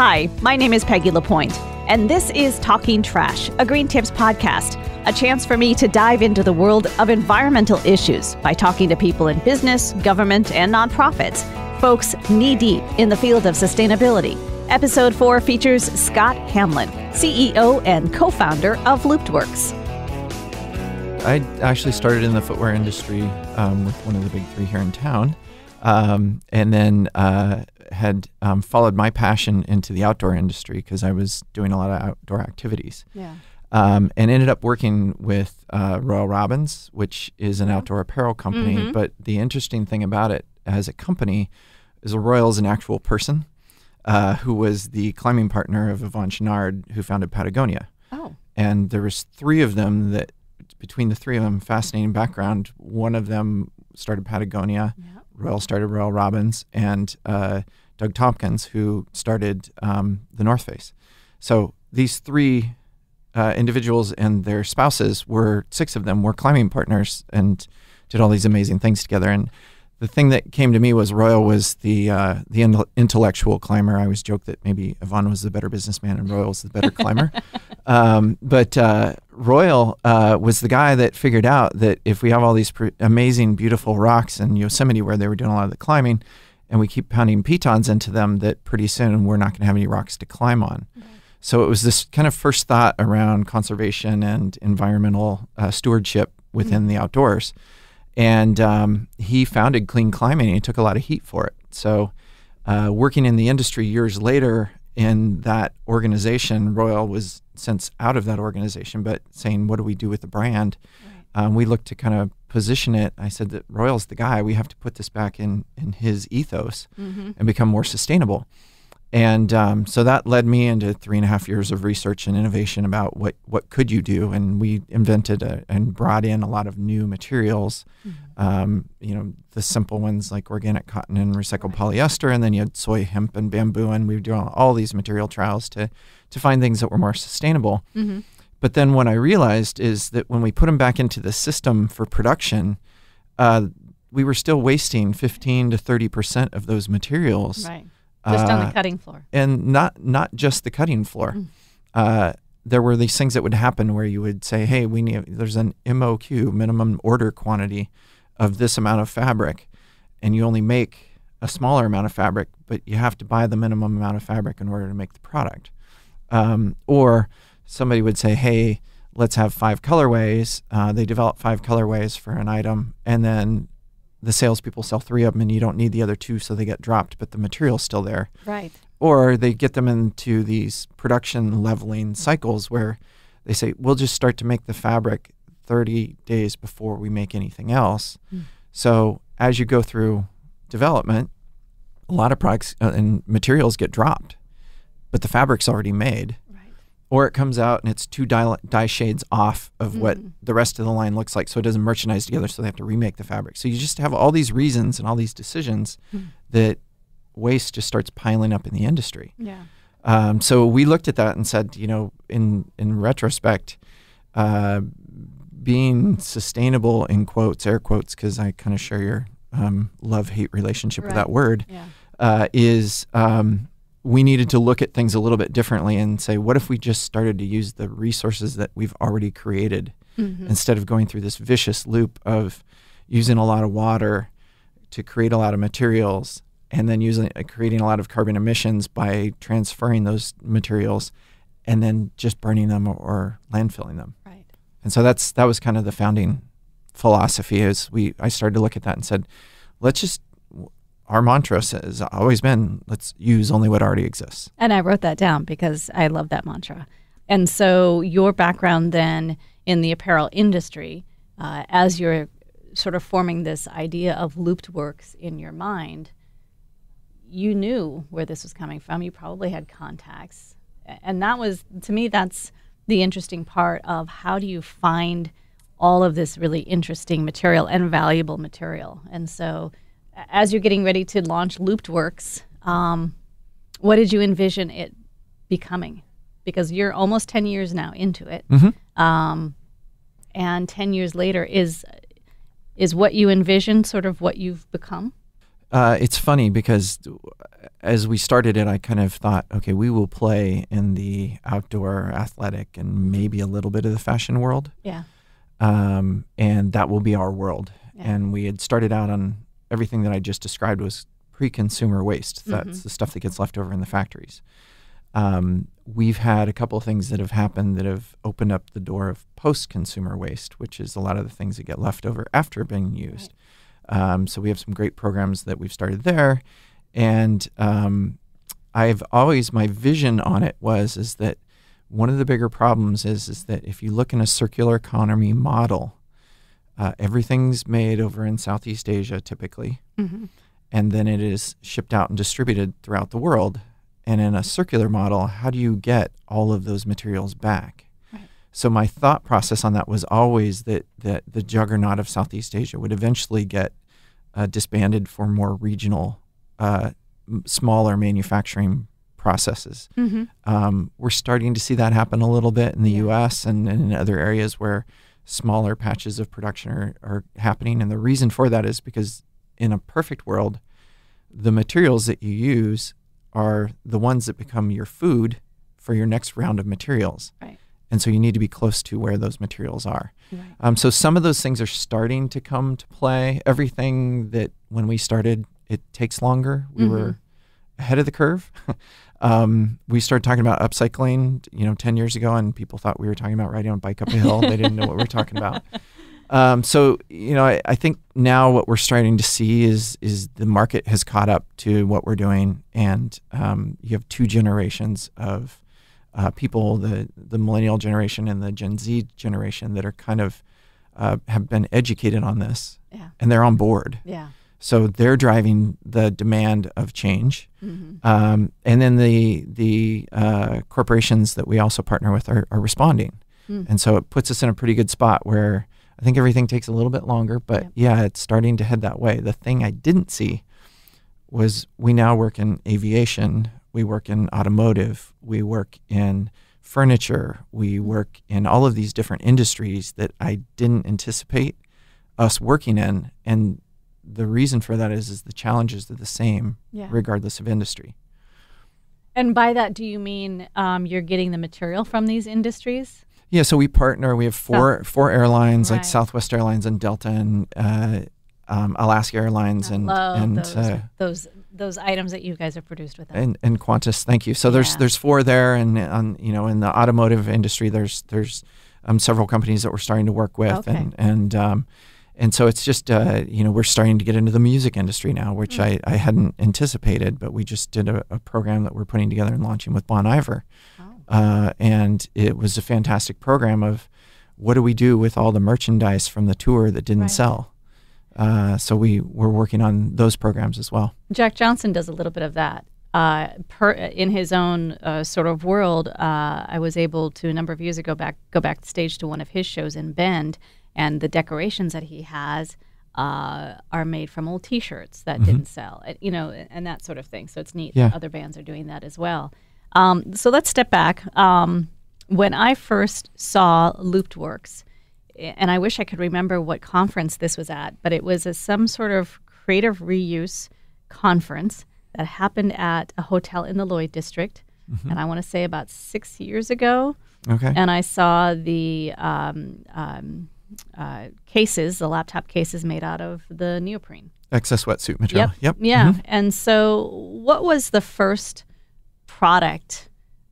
Hi, my name is Peggy LaPointe, and this is Talking Trash, a Green Tips podcast, a chance for me to dive into the world of environmental issues by talking to people in business, government, and nonprofits, folks knee-deep in the field of sustainability. Episode 4 features Scott Hamlin, CEO and co-founder of Looptworks. I actually started in the footwear industry with one of the big three here in town, and then had followed my passion into the outdoor industry because I was doing a lot of outdoor activities. Yeah. And ended up working with Royal Robbins, which is an outdoor apparel company. Mm-hmm. But the interesting thing about it as a company is Royal is an actual person who was the climbing partner of Yvon Chouinard, who founded Patagonia. Oh. And there was three of them that, between the three of them, fascinating background. One of them started Patagonia. Yeah. Royal started Royal Robbins, and Doug Tompkins, who started the North Face. So these three individuals and their spouses six of them were climbing partners and did all these amazing things together. And the thing that came to me was Royal was the intellectual climber. I always joke that maybe Yvon was the better businessman and Royal was the better climber. But Royal was the guy that figured out that if we have all these amazing, beautiful rocks in Yosemite where they were doing a lot of the climbing, and we keep pounding pitons into them, that pretty soon we're not going to have any rocks to climb on. Okay. So it was this kind of first thought around conservation and environmental stewardship within the outdoors. And he founded Clean Climbing, and he took a lot of heat for it. So working in the industry years later in that organization, Royal was since out of that organization, but saying, what do we do with the brand? Right. We looked to kind of position it. I said that Royal's the guy. We have to put this back in his ethos and become more sustainable. And so that led me into 3.5 years of research and innovation about what could you do. And we invented and brought in a lot of new materials, the simple ones like organic cotton and recycled polyester. And then you had soy, hemp, and bamboo. And we were doing all these material trials to find things that were more sustainable. Mm-hmm. But then what I realized is that when we put them back into the system for production, we were still wasting 15 to 30% of those materials. Right. Just on the cutting floor. And not just the cutting floor. There were these things that would happen where you would say, hey, there's an MOQ, minimum order quantity, of this amount of fabric, and you only make a smaller amount of fabric, but you have to buy the minimum amount of fabric in order to make the product. Or somebody would say, hey, let's have 5 colorways. They develop 5 colorways for an item, and then the salespeople sell 3 of them, and you don't need the other 2, so they get dropped, but the material's still there. Right. Or they get them into these production leveling cycles where they say, we'll just start to make the fabric 30 days before we make anything else. So as you go through development, a lot of products and materials get dropped, but the fabric's already made. Or it comes out and it's 2 dye shades off of what the rest of the line looks like, so it doesn't merchandise together, so they have to remake the fabric. So you just have all these reasons and all these decisions that waste just starts piling up in the industry. Yeah. So we looked at that and said, in retrospect, being sustainable, in quotes, air quotes, because I kind of share your love-hate relationship with that word, is we needed to look at things a little bit differently and say, what if we just started to use the resources that we've already created instead of going through this vicious loop of using a lot of water to create a lot of materials and then creating a lot of carbon emissions by transferring those materials and then just burning them or landfilling them. Right. And so that was kind of the founding philosophy. I started to look at that and said, our mantra has always been, let's use only what already exists. And I wrote that down because I love that mantra. And so your background then in the apparel industry, as you're sort of forming this idea of Looptworks in your mind, you knew where this was coming from. You probably had contacts. And that was, to me, that's the interesting part of how do you find all of this really interesting material and valuable material. And so as you're getting ready to launch Looptworks, what did you envision it becoming? Because you're almost 10 years now into it. And 10 years later, is what you envisioned sort of what you've become? It's funny because as we started it, I kind of thought, okay, we will play in the outdoor athletic and maybe a little bit of the fashion world. Yeah. And that will be our world. Yeah. And we had started out on everything that I just described was pre-consumer waste. That's the stuff that gets left over in the factories. We've had a couple of things that have happened that have opened up the door of post-consumer waste, which is a lot of the things that get left over after being used. Right. So we have some great programs that we've started there. And I've always, my vision on it is that one of the bigger problems is that if you look in a circular economy model, everything's made over in Southeast Asia typically, and then it is shipped out and distributed throughout the world. And in a circular model, how do you get all of those materials back? Right. So my thought process on that was always that the juggernaut of Southeast Asia would eventually get disbanded for more regional, smaller manufacturing processes. We're starting to see that happen a little bit in the U.S. and in other areas where smaller patches of production are happening. And the reason for that is because in a perfect world, the materials that you use are the ones that become your food for your next round of materials. Right. And so you need to be close to where those materials are. Right. So some of those things are starting to come to play. Everything that when we started, it takes longer. We were ahead of the curve. We started talking about upcycling, 10 years ago, and people thought we were talking about riding on a bike up a hill. They didn't know what we were talking about. So, I think now what we're starting to see is the market has caught up to what we're doing. And you have two generations of people, the millennial generation and the Gen Z generation that are kind of have been educated on this. Yeah. And they're on board. Yeah. So they're driving the demand of change. And then the corporations that we also partner with are responding. And so it puts us in a pretty good spot where I think everything takes a little bit longer, but it's starting to head that way. The thing I didn't see was we now work in aviation, we work in automotive, we work in furniture, we work in all of these different industries that I didn't anticipate us working in. And the reason for that is the challenges are the same regardless of industry. And by that, do you mean you're getting the material from these industries? Yeah, so we partner. We have four airlines, like Southwest Airlines and Delta and Alaska Airlines, and those items that you guys have produced with them. And Qantas. Thank you. So there's four there, and in the automotive industry, there's several companies that we're starting to work with, and so it's just we're starting to get into the music industry now, which I hadn't anticipated, but we just did a program that we're putting together and launching with Bon Iver. And it was a fantastic program of what do we do with all the merchandise from the tour that didn't sell. So we're working on those programs as well. Jack Johnson does a little bit of that. In his own sort of world, I was able to, a number of years ago, go backstage to one of his shows in Bend, and the decorations that he has are made from old T-shirts that didn't sell, and that sort of thing. So it's neat that other bands are doing that as well. So let's step back. When I first saw Looptworks, and I wish I could remember what conference this was at, but it was some sort of creative reuse conference that happened at a hotel in the Lloyd District, and I want to say about 6 years ago. Okay. And I saw the cases, the laptop cases made out of the neoprene. Excess wetsuit material. Yep. Yeah. And so what was the first product,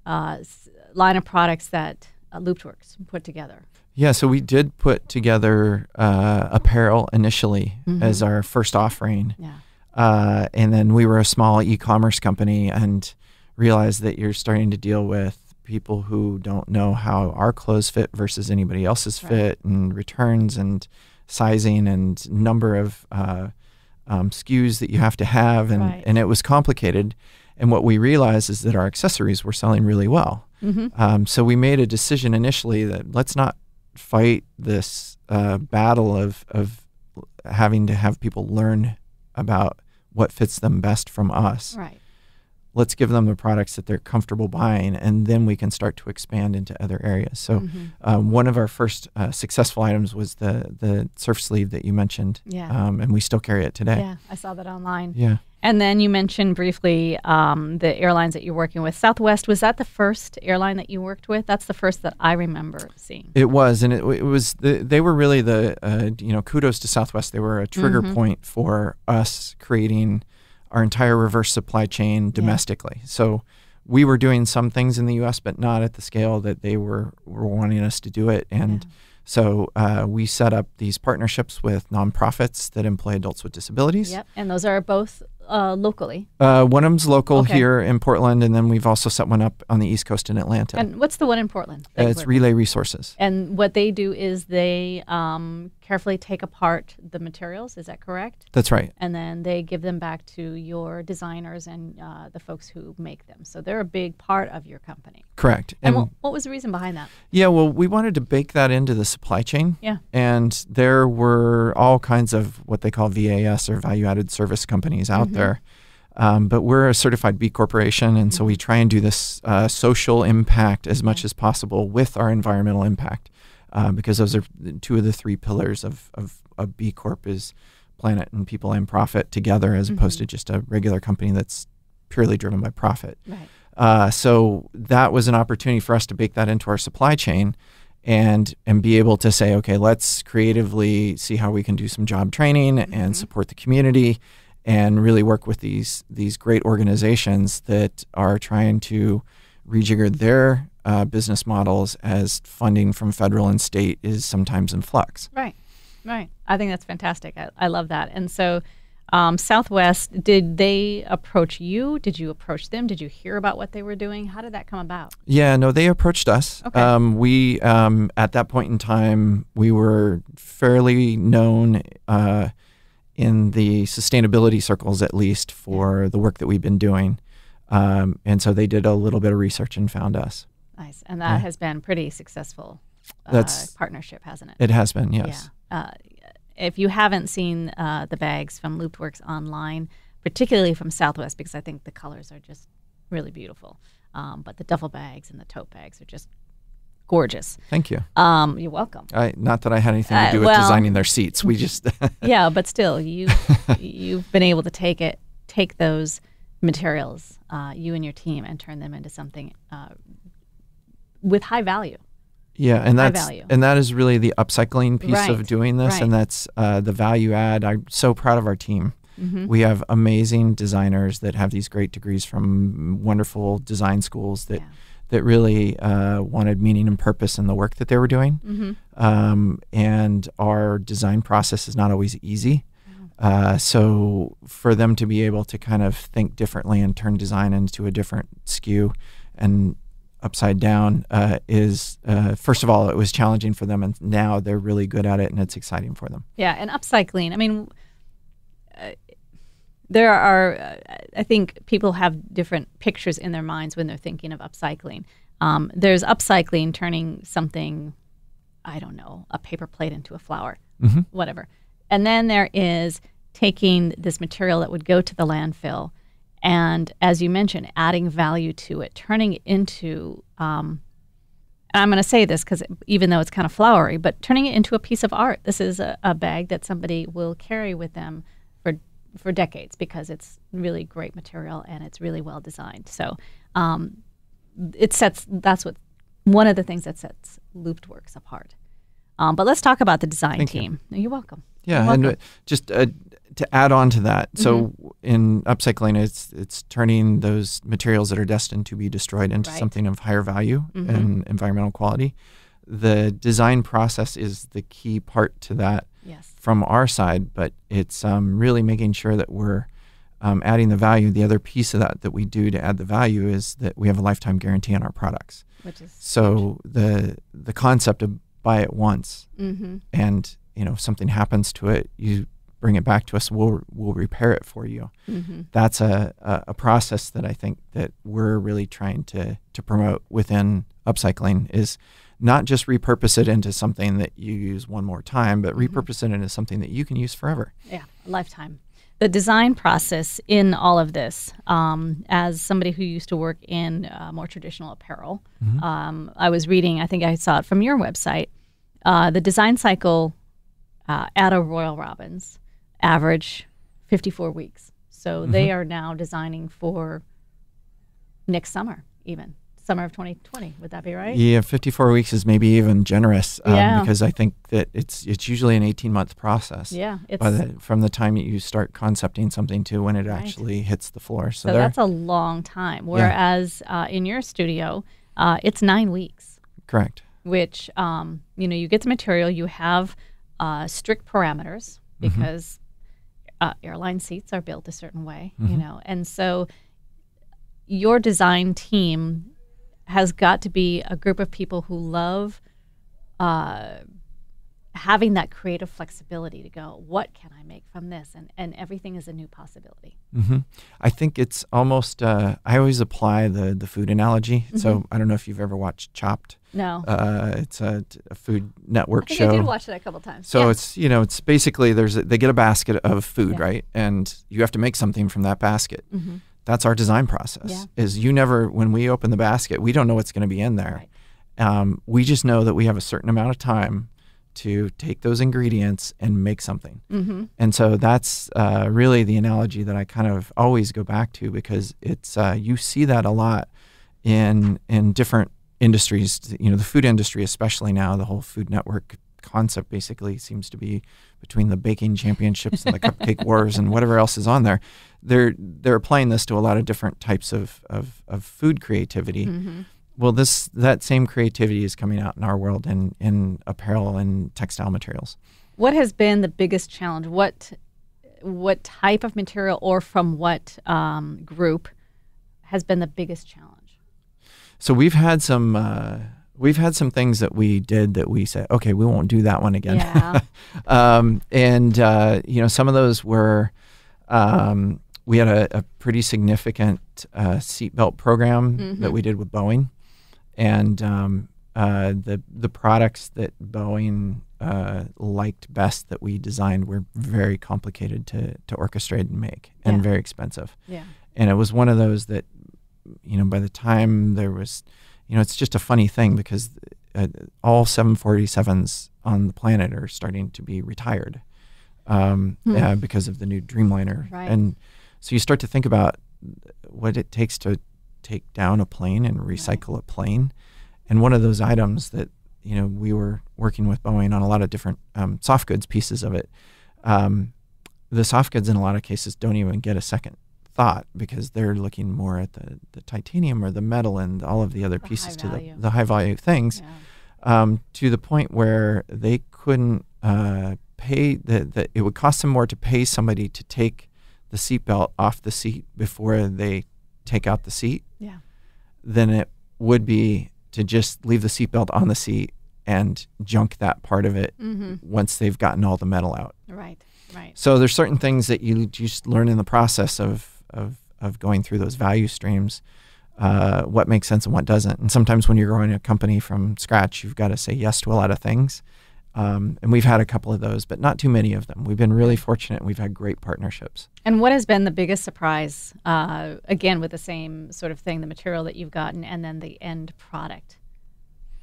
line of products that Looptworks put together? Yeah, so we did put together apparel initially as our first offering. Yeah. And then we were a small e-commerce company and realized that you're starting to deal with people who don't know how our clothes fit versus anybody else's fit, and returns and sizing and number of SKUs that you have to have. And it was complicated. And what we realized is that our accessories were selling really well. So we made a decision initially that let's not fight this battle of having to have people learn about what fits them best from us. Right. let's give them the products that they're comfortable buying, and then we can start to expand into other areas. So one of our first successful items was the surf sleeve that you mentioned, and we still carry it today. Yeah, I saw that online. Yeah. And then you mentioned briefly the airlines that you're working with. Southwest, was that the first airline that you worked with? That's the first that I remember seeing. It was, and it was they were really kudos to Southwest. They were a trigger point for us creating our entire reverse supply chain domestically. So we were doing some things in the U.S., but not at the scale that they were wanting us to do it. And so we set up these partnerships with nonprofits that employ adults with disabilities. Yep, and those are both locally. One of them's local here in Portland, and then we've also set one up on the East Coast in Atlanta. And what's the one in Portland? It's Relay Resources. And what they do is they carefully take apart the materials. Is that correct? That's right. And then they give them back to your designers and the folks who make them. So they're a big part of your company. Correct. And what was the reason behind that? Yeah, well, we wanted to bake that into the supply chain. Yeah. And there were all kinds of what they call VAS, or value-added service companies, out there. But we're a certified B Corporation, and so we try and do this social impact as much as possible with our environmental impact, because those are two of the three pillars of a B Corp: is planet and people and profit together, as opposed to just a regular company that's purely driven by profit. Right. So that was an opportunity for us to bake that into our supply chain and be able to say, okay, let's creatively see how we can do some job training and support the community, and really work with these great organizations that are trying to rejigger their business models as funding from federal and state is sometimes in flux. Right. I think that's fantastic. I love that. And so Southwest, did they approach you? Did you approach them? Did you hear about what they were doing? How did that come about? Yeah, no, they approached us. Okay. We, at that point in time, we were fairly known in the sustainability circles, at least, for the work that we've been doing. And so they did a little bit of research and found us. Nice. And that has been pretty successful partnership, hasn't it? It has been, yes. Yeah. If you haven't seen the bags from Looptworks online, particularly from Southwest, because I think the colors are just really beautiful, but the duffel bags and the tote bags are just gorgeous. Thank you. You're welcome. Not that I had anything to do with designing their seats. We just yeah, but still, you've been able to take those materials, you and your team, and turn them into something with high value. Yeah, and that is really the upcycling piece of doing this, and that's the value add. I'm so proud of our team. We have amazing designers that have these great degrees from wonderful design schools that really wanted meaning and purpose in the work that they were doing. And our design process is not always easy. So for them to be able to kind of think differently and turn design into a different SKU and upside down is, first of all, it was challenging for them, and now they're really good at it, and it's exciting for them. Yeah, and upcycling, I mean, there are, I think people have different pictures in their minds when they're thinking of upcycling. There's upcycling, turning something, I don't know, a paper plate into a flower, whatever. And then there is taking this material that would go to the landfill and, as you mentioned, adding value to it, turning it into, and I'm going to say this because even though it's kind of flowery, but turning it into a piece of art. This is a bag that somebody will carry with them for decades because it's really great material and it's really well designed. So that's one of the things that sets Looptworks apart. But let's talk about the design team. You're welcome. Yeah, You're welcome. and just to add on to that, so in upcycling, it's turning those materials that are destined to be destroyed into something of higher value and environmental quality. The design process is the key part to that from our side, but it's really making sure that we're adding the value. The other piece of that we do to add the value is that we have a lifetime guarantee on our products. Which is so the concept of buy it once, and if something happens to it, you bring it back to us. We'll repair it for you. That's a process that I think that we're really trying to promote within upcycling, is not just repurpose it into something that you use one more time, but repurpose it into something that you can use forever. Yeah, a lifetime. the design process in all of this, as somebody who used to work in more traditional apparel, I was reading, I think I saw it from your website, the design cycle at a Royal Robbins average 54 weeks. So they are now designing for next summer, even. Summer of 2020. Would that be right? Yeah, 54 weeks is maybe even generous because I think that it's usually an 18-month process. Yeah. From the time you start concepting something to when it actually hits the floor. So that's a long time. Whereas in your studio, it's 9 weeks. Correct. Which, you get the material, you have strict parameters because airline seats are built a certain way, and so your design team has got to be a group of people who love having that creative flexibility to go, what can I make from this? And everything is a new possibility. I think it's almost, I always apply the food analogy. So I don't know if you've ever watched Chopped. No. It's a Food Network show. I did watch it a couple times. So it's basically they get a basket of food, right? And you have to make something from that basket. That's our design process. Is when we open the basket, we don't know what's going to be in there. Right. We just know that we have a certain amount of time to take those ingredients and make something. And so that's really the analogy that I kind of always go back to, because it's you see that a lot in different industries. The food industry, especially now, the whole Food Network concept basically seems to be between the baking championships and the cupcake wars and whatever else is on there. They're applying this to a lot of different types of food creativity. Well, that same creativity is coming out in our world in apparel and textile materials. What has been the biggest challenge? What type of material or from what group has been the biggest challenge? So we've had some things that we did that we said, okay, we won't do that one again. Yeah. Some of those were, we had a pretty significant seatbelt program that we did with Boeing, and the products that Boeing liked best that we designed were very complicated to orchestrate and make, and very expensive. Yeah. And it was one of those that, by the time there was, it's just a funny thing because all 747s on the planet are starting to be retired because of the new Dreamliner. Right. And so you start to think about what it takes to take down a plane and recycle a plane. And one of those items that, we were working with Boeing on a lot of different soft goods pieces of it. The soft goods in a lot of cases don't even get a second thought because they're looking more at the titanium or the metal and all of the other pieces to the high value things, to the point where they couldn't pay it would cost them more to pay somebody to take the seatbelt off the seat before they take out the seat than it would be to just leave the seatbelt on the seat and junk that part of it once they've gotten all the metal out. Right. So there's certain things that you just learn in the process of going through those value streams, what makes sense and what doesn't. And sometimes when you're growing a company from scratch, you've got to say yes to a lot of things. And we've had a couple of those, but not too many of them. We've been really fortunate. We've had great partnerships. And what has been the biggest surprise, again, with the same sort of thing, the material that you've gotten and then the end product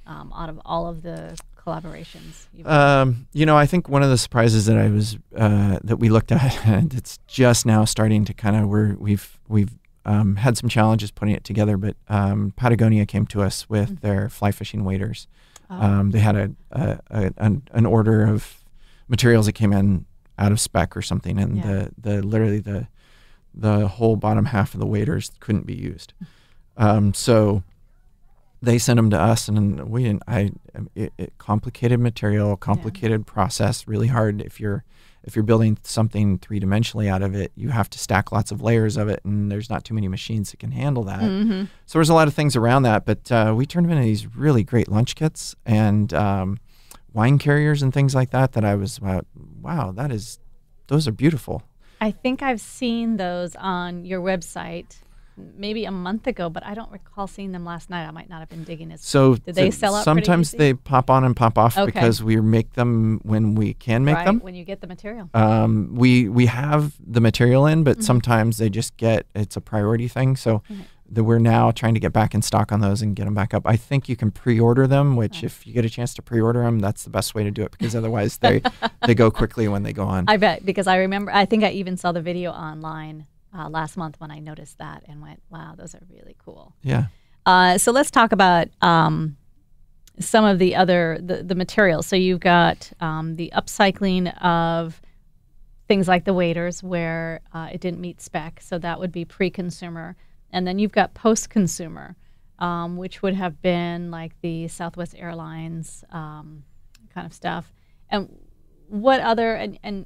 out of all of the collaborations? I think one of the surprises that that we looked at, and it's just now starting to kind of, we've had some challenges putting it together, but Patagonia came to us with their fly fishing waders. They had an order of materials that came in out of spec or something, and literally the whole bottom half of the waders couldn't be used. So they sent them to us, and we didn't. Complicated material, complicated process, really hard. If you're building something three-dimensionally out of it, you have to stack lots of layers of it, and there's not too many machines that can handle that. So there's a lot of things around that, but we turned them into these really great lunch kits and wine carriers and things like that. That I was, wow, those are beautiful. I think I've seen those on your website. maybe a month ago, but I don't recall seeing them last night. I might not have been digging as. So did they sell out pretty sometimes easy? they pop on and pop off Okay. because we make them when we can make right, them. when you get the material. We have the material in, but sometimes they just it's a priority thing. So we're now trying to get back in stock on those and get them back up. I think you can pre-order them, which if you get a chance to pre-order them, that's the best way to do it, because otherwise they go quickly when they go on. I bet, because I think I even saw the video online last month when I noticed that and went, wow, those are really cool. Yeah. So let's talk about some of the other the materials. So you've got the upcycling of things like the waders where it didn't meet spec, so that would be pre-consumer. And then you've got post-consumer, which would have been like the Southwest Airlines kind of stuff. And what other, and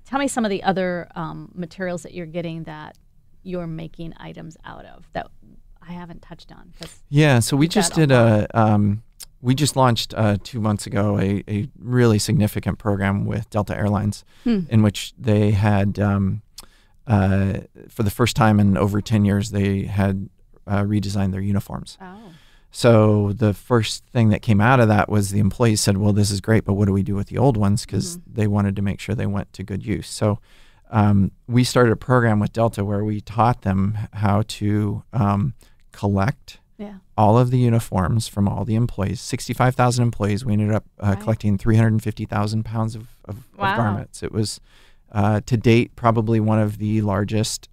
tell me some of the other materials that you're getting that you're making items out of that I haven't touched on. Yeah, so we just did we just launched 2 months ago a really significant program with Delta Airlines in which they had, for the first time in over 10 years, they had redesigned their uniforms. Oh. So the first thing that came out of that was the employees said, well, this is great, but what do we do with the old ones? Because they wanted to make sure they went to good use. So we started a program with Delta where we taught them how to collect all of the uniforms from all the employees, 65,000 employees. We ended up collecting 350,000 pounds of garments. It was, to date, probably one of the largest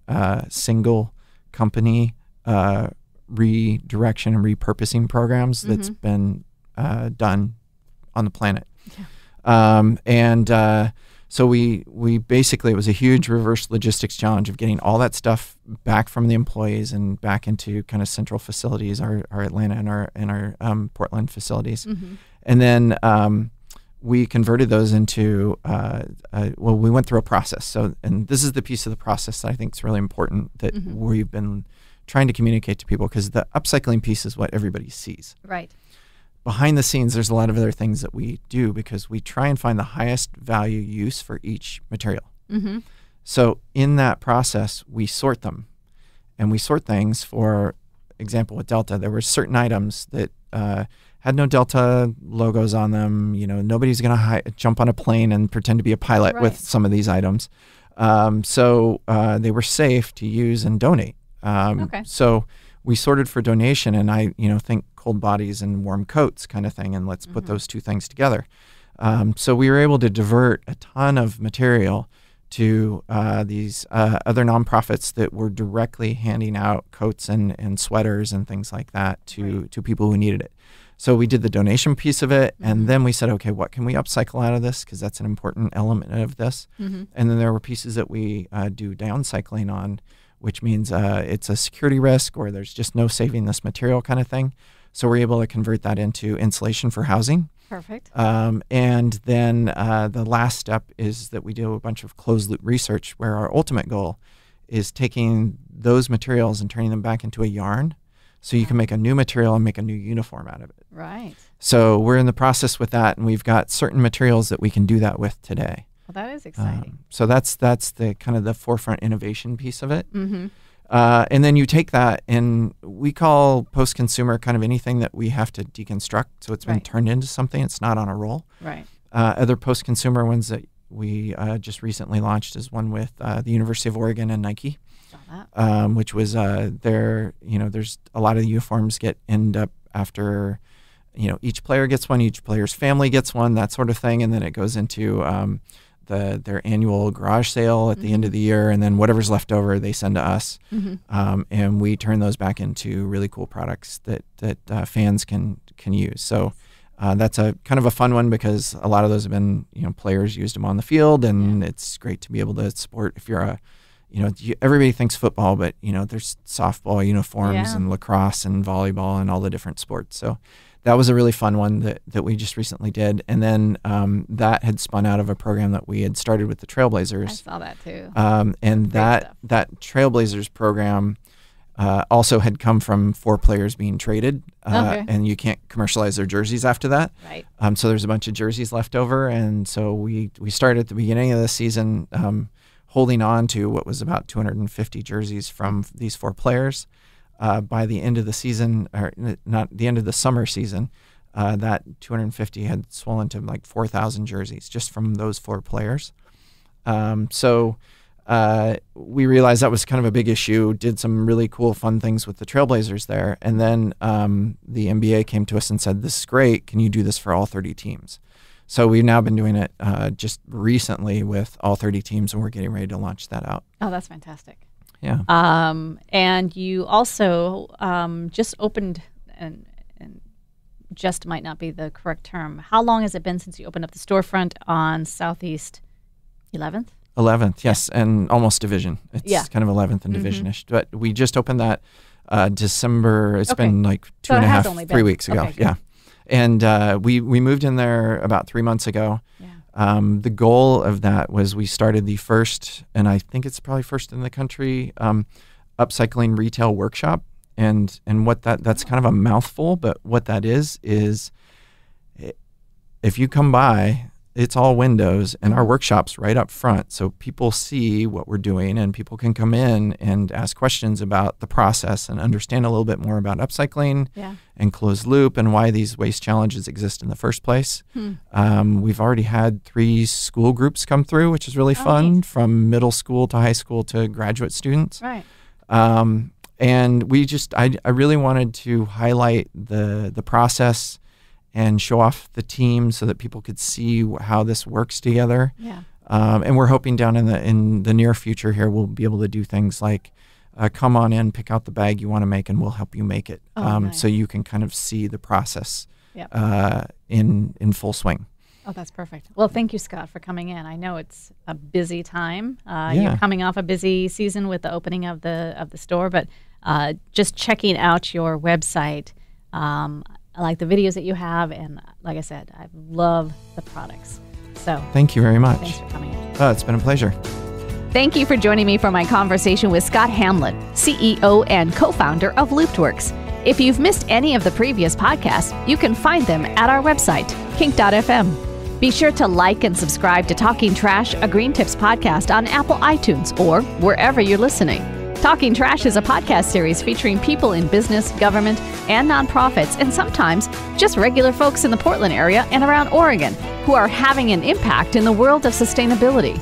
single company redirection and repurposing programs that's been done on the planet. Yeah. So we basically, it was a huge reverse logistics challenge of getting all that stuff back from the employees and back into kind of central facilities, our Atlanta and our Portland facilities. And then we converted those into, we went through a process. So, and this is the piece of the process that I think is really important that we've been trying to communicate to people, because the upcycling piece is what everybody sees. Right. Behind the scenes, there's a lot of other things that we do because we try and find the highest value use for each material. So in that process, we sort them. And we sort things, for example, with Delta. There were certain items that had no Delta logos on them. You know, nobody's going to jump on a plane and pretend to be a pilot with some of these items. So they were safe to use and donate. So we sorted for donation, and I, think cold bodies and warm coats kind of thing, and let's put those two things together. So we were able to divert a ton of material to these other nonprofits that were directly handing out coats and sweaters and things like that to people who needed it. So we did the donation piece of it, and then we said, okay, what can we upcycle out of this? Because that's an important element of this. And then there were pieces that we do downcycling on, which means it's a security risk or there's just no saving this material kind of thing. So we're able to convert that into insulation for housing. Perfect. And then the last step is that we do a bunch of closed loop research where our ultimate goal is taking those materials and turning them back into a yarn so you can make a new material and make a new uniform out of it. Right. So we're in the process with that, and we've got certain materials that we can do that with today. Well, that is exciting. So that's the kind of the forefront innovation piece of it. And then you take that, and we call post-consumer kind of anything that we have to deconstruct. So it's been turned into something. It's not on a roll. Right. Other post-consumer ones that we just recently launched is one with the University of Oregon and Nike, which was there's a lot of the uniforms end up after, each player gets one, each player's family gets one, that sort of thing. And then it goes into their annual garage sale at the end of the year, and then whatever's left over they send to us, and we turn those back into really cool products that fans can use. So that's a kind of a fun one because a lot of those have been players used them on the field, and it's great to be able to support. If you're everybody thinks football, but there's softball uniforms and lacrosse and volleyball and all the different sports. So that was a really fun one that we just recently did. And then that had spun out of a program that we had started with the Trailblazers. I saw that too. And that Trailblazers program also had come from 4 players being traded. And you can't commercialize their jerseys after that. Right. So there's a bunch of jerseys left over. And so we started at the beginning of the season holding on to what was about 250 jerseys from these 4 players. By the end of the season, or not the end of the summer season, that 250 had swollen to like 4,000 jerseys just from those 4 players. So we realized that was kind of a big issue, did some really cool, fun things with the Trailblazers there. And then the NBA came to us and said, this is great. Can you do this for all 30 teams? So we've now been doing it just recently with all 30 teams, and we're getting ready to launch that out. Oh, that's fantastic. Yeah. And you also just opened, and just might not be the correct term. How long has it been since you opened up the storefront on Southeast 11th? 11th, yes, and almost division. It's kind of 11th and division-ish. But we just opened that December. It's been like 2.5, 3 weeks ago. Okay, yeah. And we moved in there about 3 months ago. Yeah. The goal of that was we started the first, and I think it's probably first in the country, upcycling retail workshop. And what that's kind of a mouthful, but what that is if you come by, it's all windows, and our workshop's right up front, so people see what we're doing, and people can come in and ask questions about the process and understand a little bit more about upcycling and closed loop and why these waste challenges exist in the first place. We've already had 3 school groups come through, which is really fun, neat. From middle school to high school to graduate students. Right. And we I really wanted to highlight the process and show off the team so that people could see how this works together. Yeah. And we're hoping down in the near future here, we'll be able to do things like come on in, pick out the bag you want to make, and we'll help you make it. Nice. So you can kind of see the process Yep. in full swing. Oh, that's perfect. Well, thank you, Scott, for coming in. I know it's a busy time. You're coming off a busy season with the opening of the store, but just checking out your website, I like the videos that you have, and like I said, I love the products. So thank you very much. Thanks for coming in. It's been a pleasure. Thank you for joining me for my conversation with Scott Hamlin, CEO and co-founder of Looptworks. If you've missed any of the previous podcasts, you can find them at our website, KINK.FM. Be sure to like and subscribe to Talking Trash, a Green Tips podcast on Apple iTunes or wherever you're listening. Talking Trash is a podcast series featuring people in business, government, and nonprofits, and sometimes just regular folks in the Portland area and around Oregon who are having an impact in the world of sustainability.